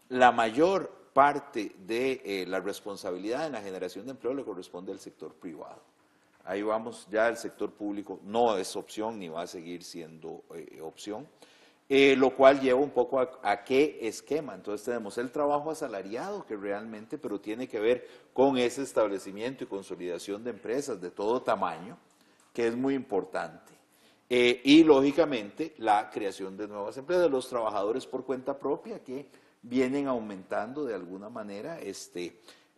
[SPEAKER 2] la mayor parte de la responsabilidad en la generación de empleo le corresponde al sector privado. Ahí vamos, ya el sector público no es opción ni va a seguir siendo opción. Lo cual lleva un poco a qué esquema. Entonces tenemos el trabajo asalariado, que realmente, pero tiene que ver con ese establecimiento y consolidación de empresas de todo tamaño, que es muy importante. Y lógicamente la creación de nuevas empresas, los trabajadores por cuenta propia que vienen aumentando de alguna manera,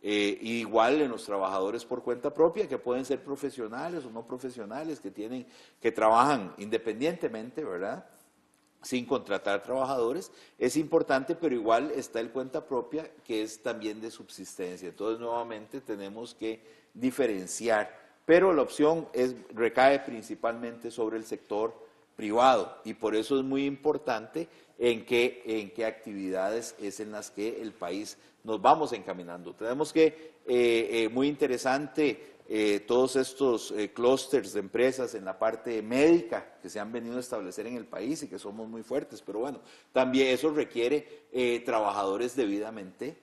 [SPEAKER 2] igual en los trabajadores por cuenta propia, que pueden ser profesionales o no profesionales, que trabajan independientemente, ¿verdad?, sin contratar trabajadores, es importante, pero igual está el cuenta propia, que es también de subsistencia. Entonces, nuevamente, tenemos que diferenciar, pero la opción recae principalmente sobre el sector privado, y por eso es muy importante en qué actividades es en las que el país nos vamos encaminando. Tenemos que, muy interesante, todos estos clústeres de empresas en la parte médica que se han venido a establecer en el país y que somos muy fuertes, pero bueno, también eso requiere trabajadores debidamente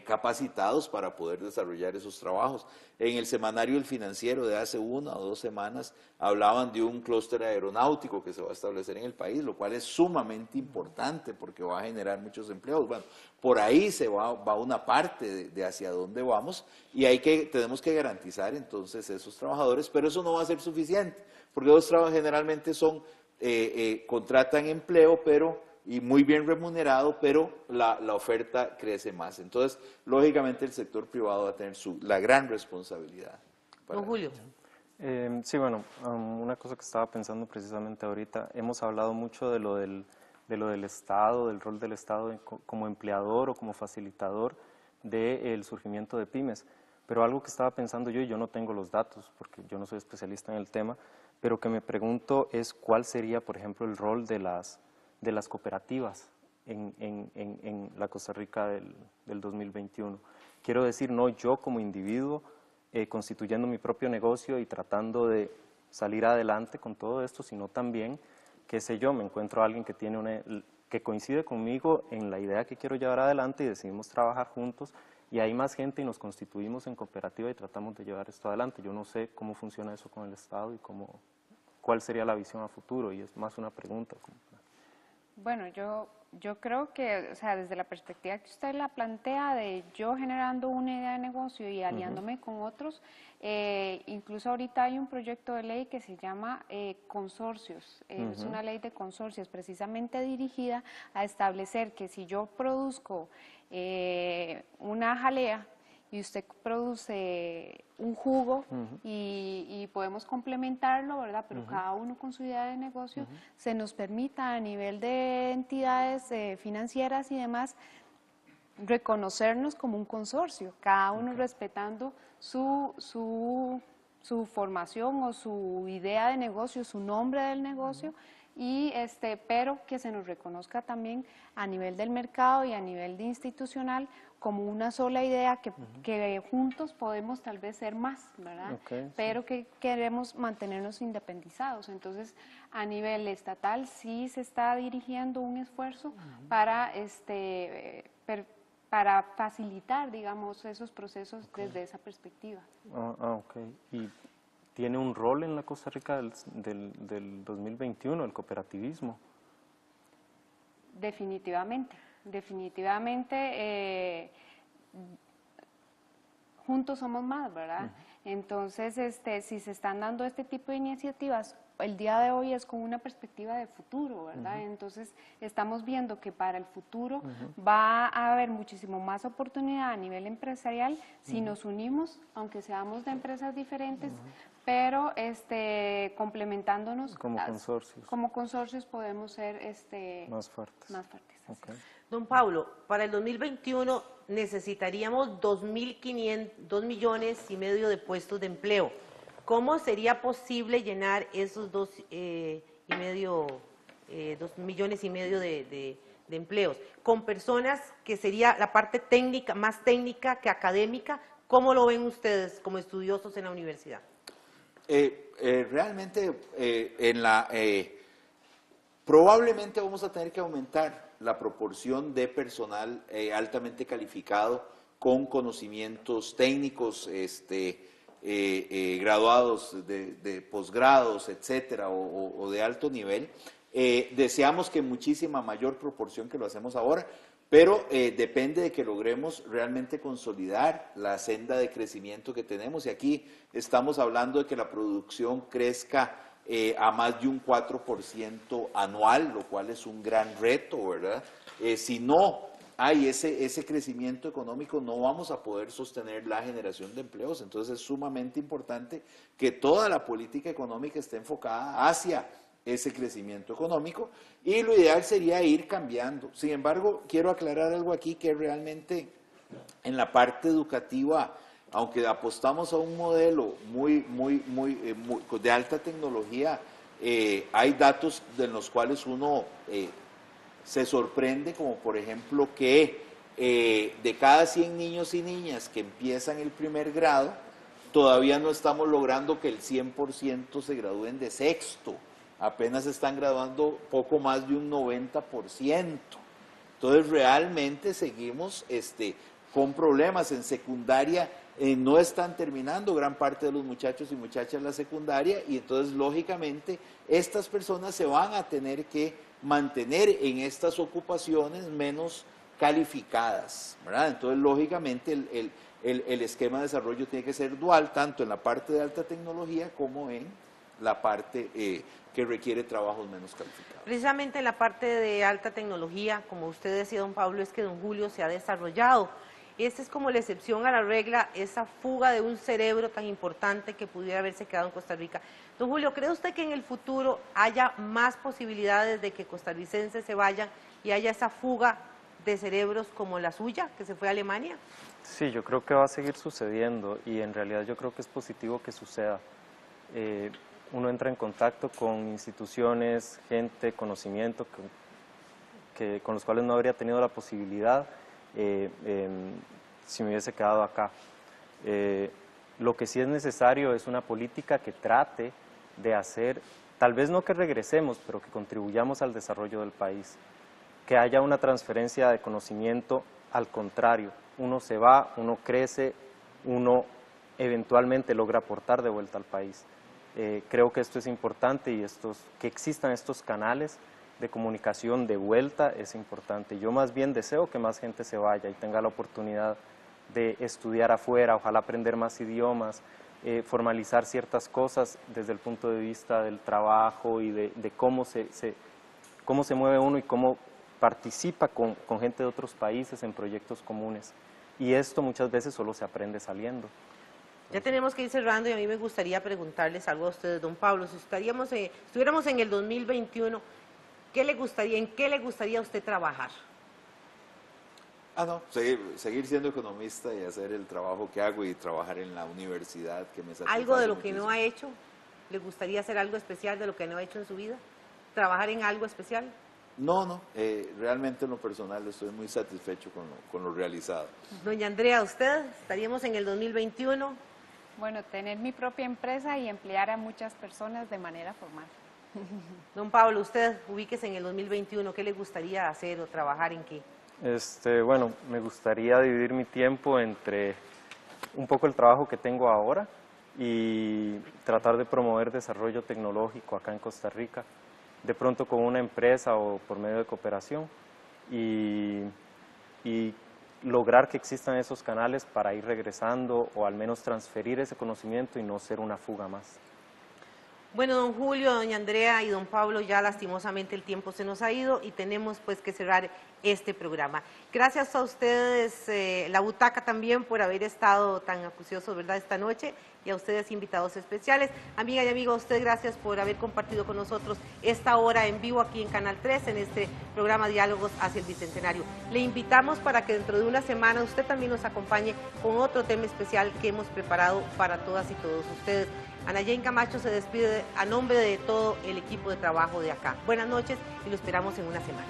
[SPEAKER 2] capacitados para poder desarrollar esos trabajos. En el semanario El Financiero de hace 1 o 2 semanas hablaban de un clúster aeronáutico que se va a establecer en el país, lo cual es sumamente importante porque va a generar muchos empleos. Bueno, por ahí se va una parte de hacia dónde vamos y tenemos que garantizar entonces esos trabajadores, pero eso no va a ser suficiente, porque los trabajos generalmente contratan empleo, y muy bien remunerado, pero la oferta crece más. Entonces, lógicamente, el sector privado va a tener la gran responsabilidad.
[SPEAKER 1] Don Julio.
[SPEAKER 4] Sí, bueno, una cosa que estaba pensando precisamente ahorita, hemos hablado mucho de lo del Estado, del rol del Estado como empleador o como facilitador del surgimiento de pymes, pero algo que estaba pensando yo, y yo no tengo los datos porque yo no soy especialista en el tema, pero que me pregunto es cuál sería, por ejemplo, el rol de las cooperativas en la Costa Rica del 2021. Quiero decir, no yo como individuo constituyendo mi propio negocio y tratando de salir adelante con todo esto, sino también, qué sé yo, me encuentro a alguien que coincide conmigo en la idea que quiero llevar adelante y decidimos trabajar juntos y hay más gente y nos constituimos en cooperativa y tratamos de llevar esto adelante. Yo no sé cómo funciona eso con el Estado y cuál sería la visión a futuro y es más una pregunta.
[SPEAKER 3] Bueno, yo creo que, o sea, desde la perspectiva que usted la plantea de yo generando una idea de negocio y aliándome con otros, incluso ahorita hay un proyecto de ley que se llama consorcios, es una ley de consorcios precisamente dirigida a establecer que si yo produzco una jalea y usted produce un jugo y podemos complementarlo, ¿verdad? Pero cada uno con su idea de negocio, se nos permita a nivel de entidades financieras y demás reconocernos como un consorcio, cada uno respetando su su formación o su idea de negocio, su nombre del negocio, pero que se nos reconozca también a nivel del mercado y a nivel de institucional como una sola idea que juntos podemos tal vez ser más, ¿verdad?
[SPEAKER 4] Okay,
[SPEAKER 3] pero que queremos mantenernos independizados. Entonces, a nivel estatal sí se está dirigiendo un esfuerzo para facilitar, digamos, esos procesos desde esa perspectiva.
[SPEAKER 4] Ok. ¿Y tiene un rol en la Costa Rica del 2021, el cooperativismo?
[SPEAKER 3] Definitivamente. Juntos somos más, ¿verdad? Entonces, si se están dando este tipo de iniciativas, el día de hoy es con una perspectiva de futuro, ¿verdad? Entonces, estamos viendo que para el futuro va a haber muchísimo más oportunidad a nivel empresarial si nos unimos, aunque seamos de empresas diferentes, pero complementándonos.
[SPEAKER 4] Como consorcios.
[SPEAKER 3] Como consorcios podemos ser
[SPEAKER 4] más fuertes.
[SPEAKER 3] Okay.
[SPEAKER 1] Don Pablo, para el 2021 necesitaríamos 2,500,000 millones y medio de puestos de empleo. ¿Cómo sería posible llenar esos 2 millones y medio de empleos? Con personas que sería la parte técnica, más técnica que académica. ¿Cómo lo ven ustedes como estudiosos en la universidad?
[SPEAKER 2] Realmente probablemente vamos a tener que aumentar la proporción de personal altamente calificado con conocimientos técnicos, graduados de posgrados, etcétera, o de alto nivel. Deseamos que muchísima mayor proporción que lo hacemos ahora, pero depende de que logremos realmente consolidar la senda de crecimiento que tenemos. Y aquí estamos hablando de que la producción crezca a más de un 4% anual, lo cual es un gran reto, ¿verdad? Si no hay ese crecimiento económico, no vamos a poder sostener la generación de empleos. Entonces es sumamente importante que toda la política económica esté enfocada hacia ese crecimiento económico, y lo ideal sería ir cambiando. Sin embargo, quiero aclarar algo aquí, que realmente en la parte educativa, aunque apostamos a un modelo muy de alta tecnología, hay datos de los cuales uno se sorprende, como por ejemplo que de cada 100 niños y niñas que empiezan el primer grado, todavía no estamos logrando que el 100% se gradúen de sexto. Apenas están graduando poco más de un 90%. Entonces realmente seguimos con problemas. En secundaria no están terminando gran parte de los muchachos y muchachas la secundaria, y entonces lógicamente estas personas se van a tener que mantener en estas ocupaciones menos calificadas, ¿verdad? Entonces lógicamente el esquema de desarrollo tiene que ser dual, tanto en la parte de alta tecnología como en la parte que requiere trabajos menos calificados.
[SPEAKER 1] Precisamente en la parte de alta tecnología, como usted decía, don Pablo, es que don Julio se ha desarrollado. Esta es como la excepción a la regla, esa fuga de un cerebro tan importante que pudiera haberse quedado en Costa Rica. Don Julio, ¿cree usted que en el futuro haya más posibilidades de que costarricenses se vayan y haya esa fuga de cerebros como la suya, que se fue a Alemania?
[SPEAKER 4] Sí, yo creo que va a seguir sucediendo, y en realidad yo creo que es positivo que suceda. Uno entra en contacto con instituciones, gente, conocimiento con los cuales no habría tenido la posibilidad si me hubiese quedado acá. Lo que sí es necesario es una política que trate de hacer, tal vez no que regresemos, pero que contribuyamos al desarrollo del país, que haya una transferencia de conocimiento. Al contrario, uno se va, uno crece, uno eventualmente logra aportar de vuelta al país. Creo que esto es importante, y que existan estos canales de comunicación de vuelta es importante. Yo más bien deseo que más gente se vaya y tenga la oportunidad de estudiar afuera, ojalá aprender más idiomas, formalizar ciertas cosas desde el punto de vista del trabajo y de cómo se mueve uno y cómo participa con gente de otros países en proyectos comunes. Y esto muchas veces solo se aprende saliendo.
[SPEAKER 1] Ya tenemos que ir cerrando, y a mí me gustaría preguntarles algo a ustedes, don Pablo. Si estuviéramos en el 2021, ¿en qué le gustaría a usted trabajar?
[SPEAKER 2] No, seguir siendo economista y hacer el trabajo que hago y trabajar en la universidad que me satisface.
[SPEAKER 1] ¿Algo de lo que
[SPEAKER 2] muchísimo.
[SPEAKER 1] no ha hecho? ¿Le gustaría hacer algo especial de lo que no ha hecho en su vida? ¿Trabajar en algo especial?
[SPEAKER 2] No, realmente en lo personal estoy muy satisfecho con lo realizado.
[SPEAKER 1] Doña Andrea, ¿usted? ¿Estaríamos en el 2021?
[SPEAKER 3] Bueno, tener mi propia empresa y emplear a muchas personas de manera formal.
[SPEAKER 1] Don Pablo, usted ubíquese en el 2021, ¿qué le gustaría hacer o trabajar en qué?
[SPEAKER 4] Bueno, me gustaría dividir mi tiempo entre un poco el trabajo que tengo ahora y tratar de promover desarrollo tecnológico acá en Costa Rica, de pronto con una empresa o por medio de cooperación y lograr que existan esos canales para ir regresando o al menos transferir ese conocimiento y no ser una fuga más.
[SPEAKER 1] Bueno, don Julio, doña Andrea y don Pablo, ya lastimosamente el tiempo se nos ha ido y tenemos pues que cerrar este programa. Gracias a ustedes, La Butaca también, por haber estado tan acuciosos, ¿verdad?, esta noche, y a ustedes invitados especiales. Amiga y amigo, a usted gracias por haber compartido con nosotros esta hora en vivo aquí en Canal 3, en este programa Diálogos hacia el Bicentenario. Le invitamos para que dentro de una semana usted también nos acompañe con otro tema especial que hemos preparado para todas y todos ustedes. Ana Jane Camacho se despide a nombre de todo el equipo de trabajo de acá. Buenas noches y lo esperamos en una semana.